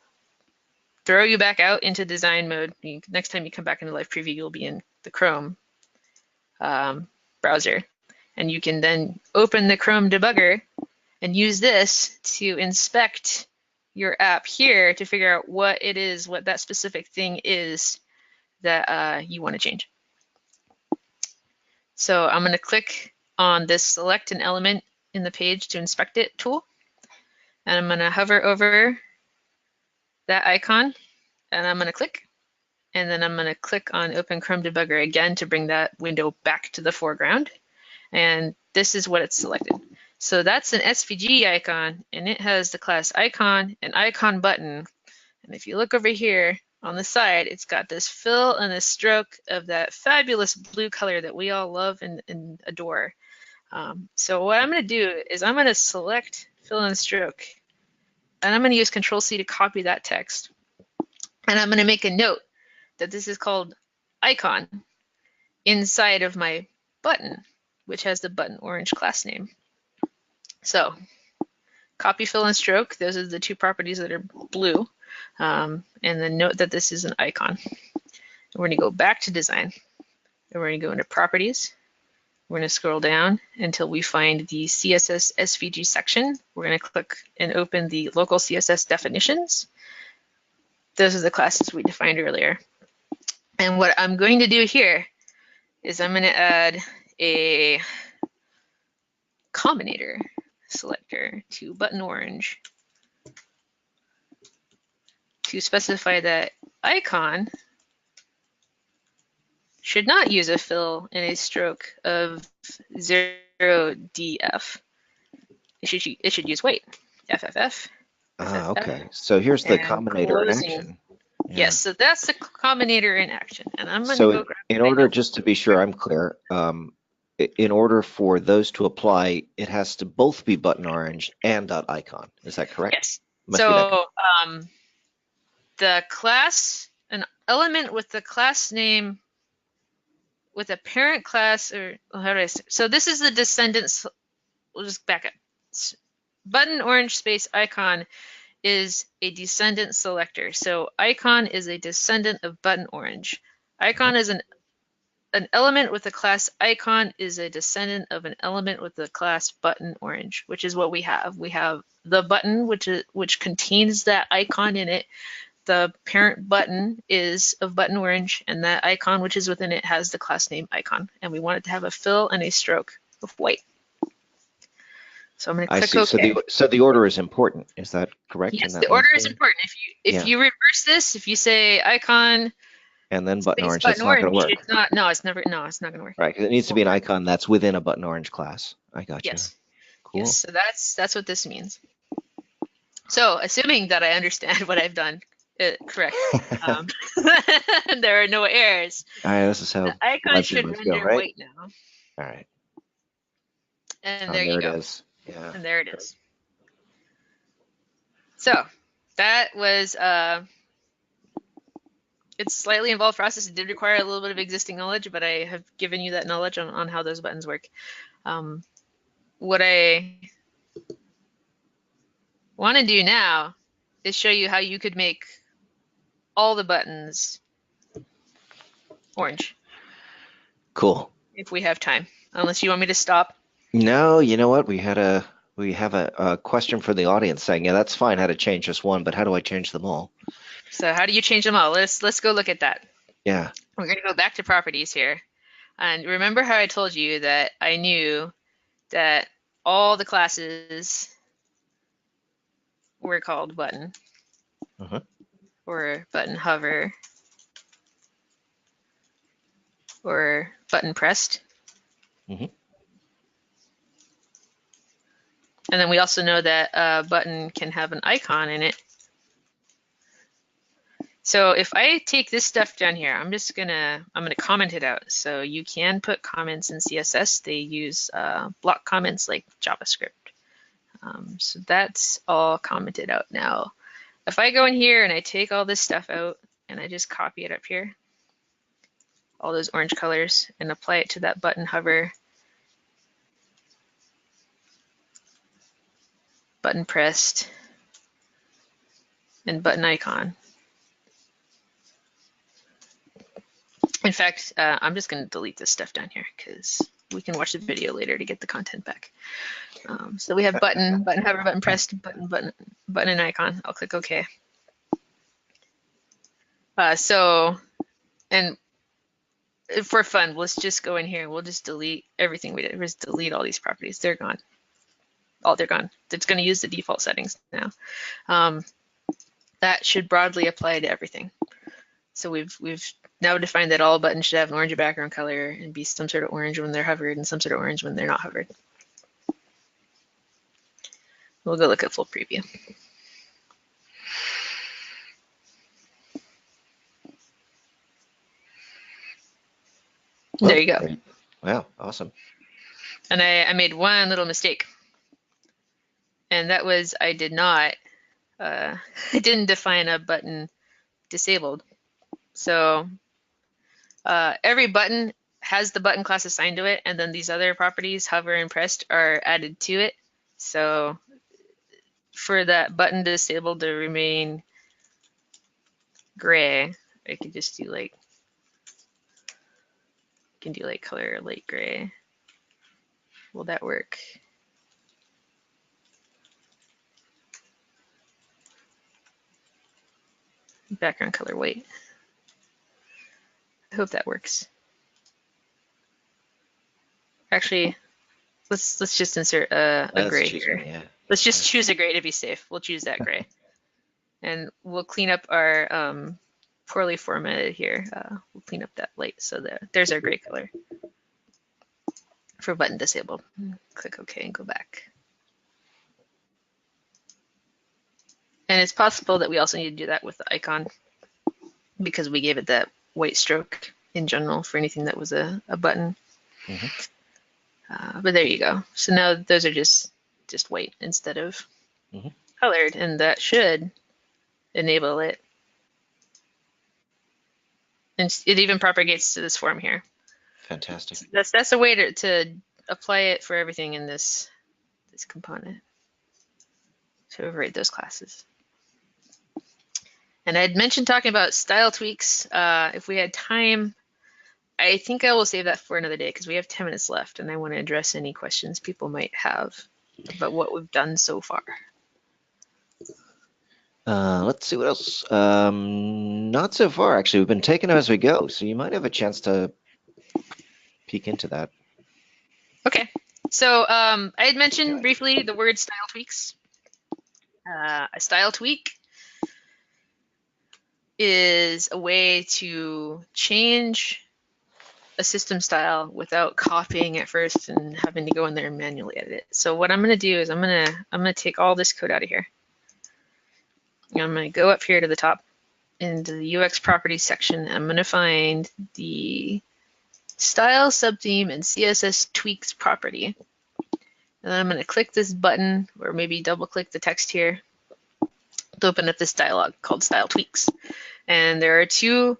throw you back out into design mode. Next time you come back into live preview, you'll be in the Chrome browser. And you can then open the Chrome debugger and use this to inspect your app here to figure out what it is, what that specific thing is that you want to change. So I'm going to click on this select an element in the page to inspect it tool. And I'm going to hover over that icon and I'm going to click. And then I'm going to click on Open Chrome Debugger again to bring that window back to the foreground. And this is what it's selected. So that's an SVG icon, and it has the class icon and icon button. And if you look over here on the side, it's got this fill and a stroke of that fabulous blue color that we all love and adore. So what I'm going to do is I'm going to select fill and stroke, and I'm going to use Control-C to copy that text. And I'm going to make a note that this is called icon inside of my button, which has the button orange class name. So copy, fill, and stroke, those are the 2 properties that are blue. And then note that this is an icon. We're going to go back to design. And we're going to go into properties. We're going to scroll down until we find the CSS SVG section. We're going to click and open the local CSS definitions. Those are the classes we defined earlier. And what I'm going to do here is I'm going to add a Combinator selector to button orange to specify that icon should not use a fill in a stroke of 0df. It should use weight, FFF, FFF, Okay. So here's the and combinator in closing. action. Yeah. Yes, so that's the Combinator in action. And I'm going to So go grab in my order, note. just to be sure I'm clear, in order for those to apply, it has to both be button orange and dot icon. Is that correct? Yes. Must be that. So the class, an element with the class name with a parent class, or how do I say? So this is the descendants. We'll just back up. Button orange space icon is a descendant selector. So icon is a descendant of button orange. Icon is an element with the class icon is a descendant of an element with the class button orange, which is what we have. We have the button, which contains that icon in it. The parent button is of button orange, and that icon which is within it has the class name icon. And we want it to have a fill and a stroke of white. So I'm going to I click see. OK. So the order is important. Is that correct? Yes, In the that order last is one? important. If Yeah. you reverse this, if you say icon And then button space orange, that's button not going to orange, work. it's not. No, it's never. No, it's not going to work. Right. 'Cause it needs to be an icon that's within a button orange class. I got you. Yes. Yes. Cool. So that's what this means. So assuming that I understand what I've done correct, there are no errors. All right. This is The how icon Webster should must go, render right? white now, All right. and And there you there it go. is. Yeah. And there it is. So that was it's slightly involved process. It did require a little bit of existing knowledge, but I have given you that knowledge on how those buttons work. What I want to do now is show you how you could make all the buttons orange. Cool. If we have time, unless you want me to stop. No, you know what? We have a question for the audience saying, yeah, that's fine how to change just one, but how do I change them all? So how do you change them all? Let's go look at that. Yeah. We're going to go back to properties here. And remember how I told you that I knew that all the classes were called button or button hover or button pressed. And then we also know that a button can have an icon in it. So if I take this stuff down here, I'm gonna comment it out. So you can put comments in CSS. They use block comments like JavaScript. So that's all commented out now. If I go in here and I take all this stuff out and I just copy it up here, all those orange colors, and apply it to that button hover, button pressed, and button icon. In fact, I'm just going to delete this stuff down here because we can watch the video later to get the content back. So we have button, button hover, button pressed, button, and icon. I'll click OK. And for fun, let's just go in here and we'll just delete everything we did. We'll just delete all these properties. They're gone. Oh, they're gone. It's going to use the default settings now. That should broadly apply to everything. So we've now defined that all buttons should have an orange background color and be some sort of orange when they're hovered and some sort of orange when they're not hovered. We'll go look at full preview. There you go. Great. Wow, awesome. And I made one little mistake. And that was I didn't define a button disabled. So every button has the button class assigned to it, and then these other properties, hover and pressed, are added to it. So for that button disabled to remain gray, I could just do like, color light gray. Will that work? Background color white. I hope that works. Actually, let's just insert a Let's gray choose one, here. yeah. Let's just choose a gray to be safe. We'll choose that gray. And we'll clean up our poorly formatted here. We'll clean up that light. So there's our gray color for button disabled. Click OK and go back. And it's possible that we also need to do that with the icon because we gave it that white stroke in general for anything that was a button. But there you go. So now those are just white instead of colored, and that should enable it. And it even propagates to this form here. Fantastic. So that's a way to apply it for everything in this component. To override those classes. And I'd mentioned talking about style tweaks. If we had time, I think I will save that for another day because we have 10 minutes left and I want to address any questions people might have about what we've done so far. Let's see what else. Not so far, actually. We've been taking them as we go, so you might have a chance to peek into that. Okay. So I had mentioned briefly the word style tweaks. A style tweak is a way to change a system style without copying it first and having to go in there and manually edit it. So what I'm going to do is I'm going to take all this code out of here. And I'm going to go up here to the top into the UX properties section. I'm going to find the style subtheme and CSS tweaks property. And then I'm going to click this button or maybe double click the text here to open up this dialog called style tweaks. And there are two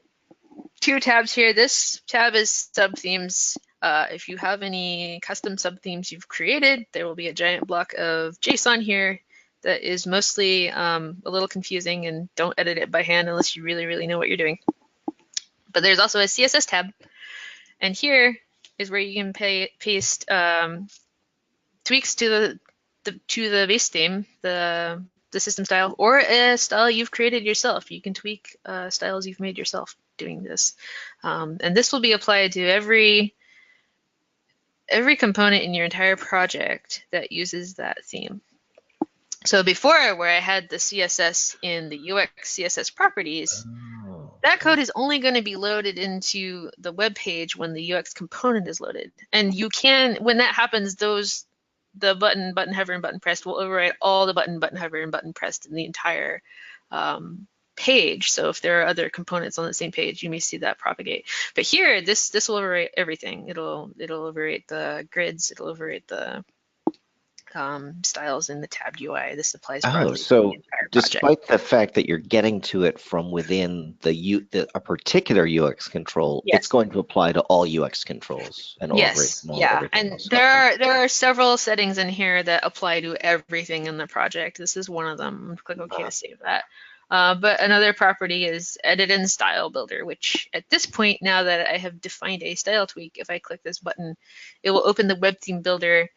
tabs here. This tab is subthemes. If you have any custom subthemes you've created, there will be a giant block of JSON here that is mostly a little confusing, and don't edit it by hand unless you really, really know what you're doing. But there's also a CSS tab, and here is where you can paste tweaks to the base theme, the system style, or a style you've created yourself. You can tweak styles you've made yourself doing this, and this will be applied to every component in your entire project that uses that theme. So before, where I had the CSS in the UX CSS properties, that code is only going to be loaded into the web page when the UX component is loaded. And you can, when that happens, the button hover, and button pressed will override all the button hover, and button pressed in the entire page. So if there are other components on the same page, you may see that propagate. But here, this will overwrite everything. It'll overwrite the grids. It'll overwrite the styles in the tabbed UI. This applies broadly to the entire despite project. the fact that you're getting to it from within a particular UX control, Yes. it's going to apply to all UX controls and yes, yeah, and else. there are several settings in here that apply to everything in the project. This is one of them. Click OK to save that. But another property is Edit in Style Builder, which at this point, now that I have defined a style tweak, if I click this button, it will open the Web Theme Builder,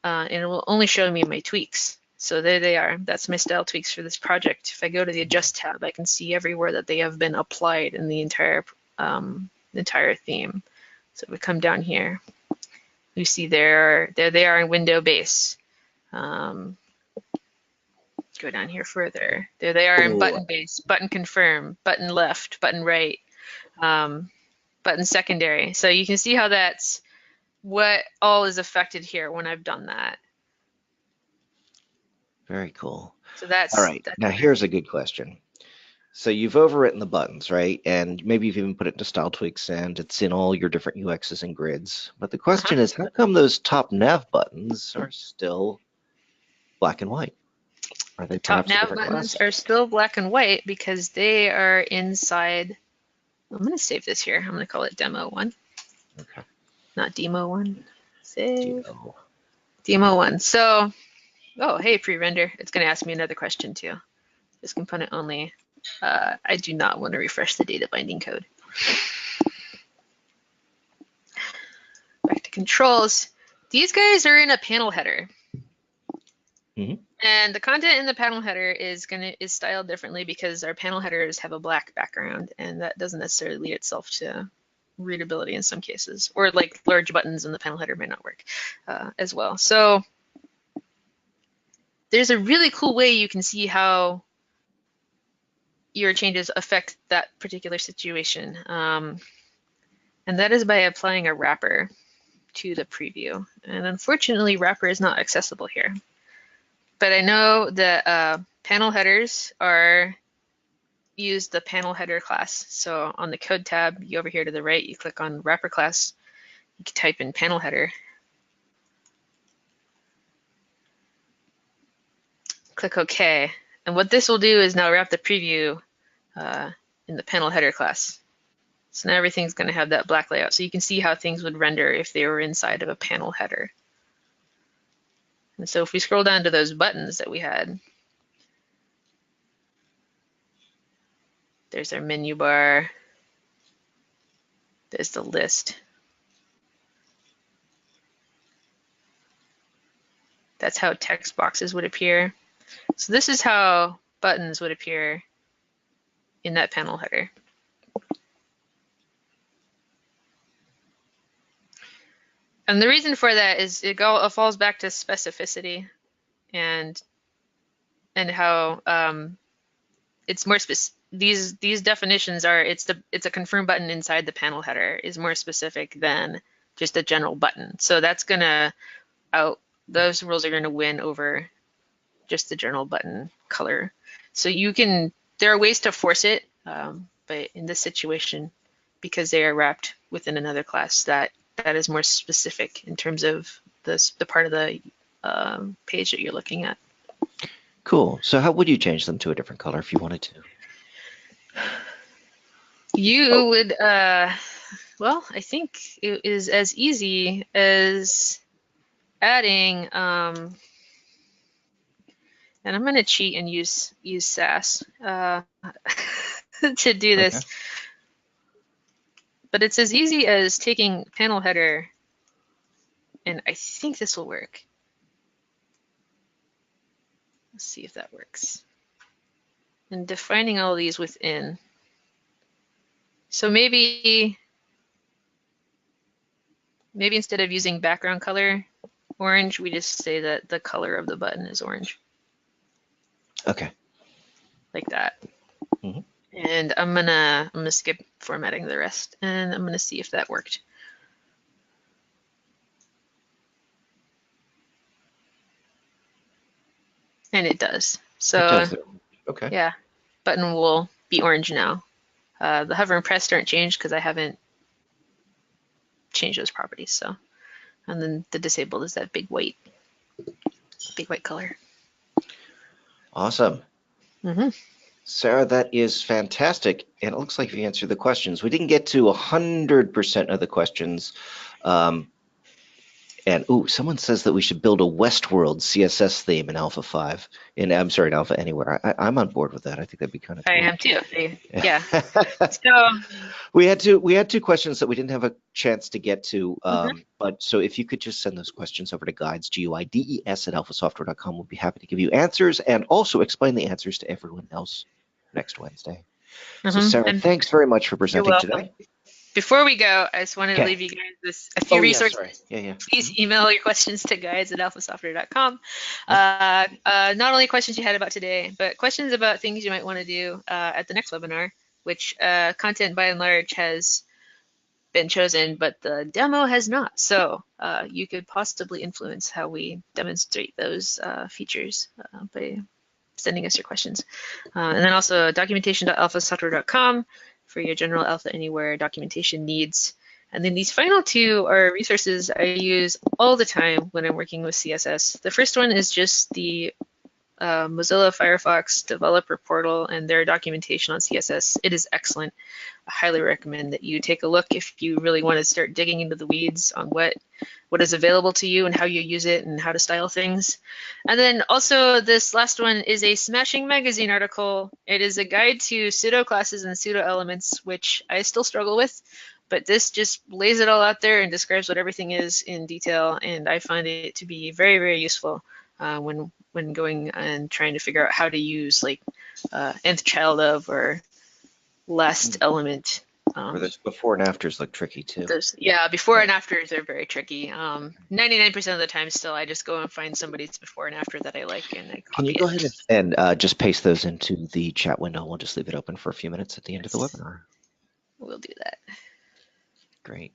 and it will only show me my tweaks. So there they are. That's my style tweaks for this project. If I go to the Adjust tab, I can see everywhere that they have been applied in the entire theme. So we come down here, you see there they are in window base. Go down here further. There they are in button base, button confirm, button left, button right, button secondary. So you can see how that's what all is affected here when I've done that. Very cool. So that's all right. Now here's a good question. So you've overwritten the buttons, right? And maybe you've even put it into style tweaks, and it's in all your different UXs and grids. But the question is, how come those top nav buttons are still black and white? Are they top perhaps a nav different buttons class? are still black and white because they are inside. I'm going to save this here. I'm going to call it demo 1. Okay. Not demo 1. Save. Demo 1. So, oh, hey, pre-render. It's going to ask me another question too. This component only. I do not want to refresh the data binding code. Back to controls. These guys are in a panel header. And the content in the panel header is styled differently because our panel headers have a black background, and that doesn't necessarily lead itself to readability in some cases, or like large buttons in the panel header may not work as well. So there's a really cool way you can see how your changes affect that particular situation. And that is by applying a wrapper to the preview. And unfortunately, wrapper is not accessible here. But I know that panel headers use the panel header class. So on the code tab, you over here to the right, you click on wrapper class. You can type in panel header. Click OK. And what this will do is now wrap the preview in the panel header class. So now everything's going to have that black layout. So you can see how things would render if they were inside of a panel header. And so if we scroll down to those buttons that we had, there's our menu bar. There's the list. That's how text boxes would appear. So this is how buttons would appear in that panel header. And the reason for that is it falls back to specificity and how it's more specific. These definitions are it's a confirm button inside the panel header is more specific than just a general button. So that's gonna those rules are gonna win over just the general button color. So there are ways to force it, but in this situation, because they are wrapped within another class, that is more specific in terms of the part of the page that you're looking at. Cool. So how would you change them to a different color if you wanted to? You would, well, I think it is as easy as adding, and I'm going to cheat and use Sass to do this. Okay. But it's as easy as taking panel header, and I think this will work. Let's see if that works. And defining all these within. So maybe instead of using background color orange, we just say that the color of the button is orange. Okay. Like that. Mm-hmm. And I'm gonna skip formatting the rest, and I'm gonna see if that worked. And it does. So it does. Okay. Yeah, button will be orange now. The hover and press aren't changed because I haven't changed those properties. So, and then the disabled is that big white color. Awesome. Mm-hmm. Sarah, that is fantastic. And it looks like you answered the questions. We didn't get to 100% of the questions. And someone says that we should build a Westworld CSS theme in Alpha 5. In Alpha Anywhere. I'm on board with that. I think that'd be kind of cool. I am too. Yeah. So we had two questions that we didn't have a chance to get to. But so if you could just send those questions over to guides, GUIDES at alphasoftware.com, we'll be happy to give you answers and also explain the answers to everyone else next Wednesday. So Sarah, thanks very much for presenting today. Before we go, I just wanted to leave you guys with a few resources. Yeah. Please email your questions to guides at alphasoftware.com. Not only questions you had about today, but questions about things you might want to do at the next webinar, which content by and large has been chosen, but the demo has not. So you could possibly influence how we demonstrate those features by sending us your questions. And then also documentation.alphasoftware.com for your general Alpha Anywhere documentation needs. And then these final two are resources I use all the time when I'm working with CSS. The first one is just the Mozilla Firefox developer portal and their documentation on CSS. It is excellent. I highly recommend that you take a look if you really want to start digging into the weeds on what is available to you and how you use it and how to style things. And then also this last one is a Smashing Magazine article. It is a guide to pseudo classes and pseudo elements, which I still struggle with, but this just lays it all out there and describes what everything is in detail. And I find it to be very, very useful when going and trying to figure out how to use like nth child of or last element Or those before and afters look tricky too. Yeah, before and afters are very tricky. 99% of the time still, I just go and find somebody's before and after that I like and I Can you copy go it. ahead and just paste those into the chat window? We'll just leave it open for a few minutes at the end of the webinar. We'll do that. Great.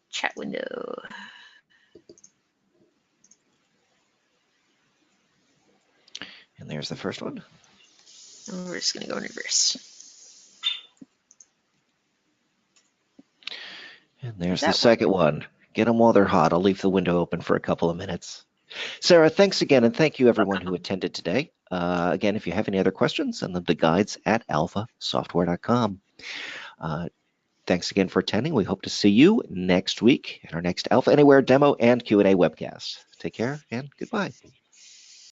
Chat window. And there's the first one. And we're just going to go in reverse. And there's the second one. Get them while they're hot. I'll leave the window open for a couple of minutes. Sarah, thanks again, and thank you everyone who attended today. Again, if you have any other questions, send them to guides@alphasoftware.com. Thanks again for attending. We hope to see you next week in our next Alpha Anywhere demo and Q&A webcast. Take care and goodbye.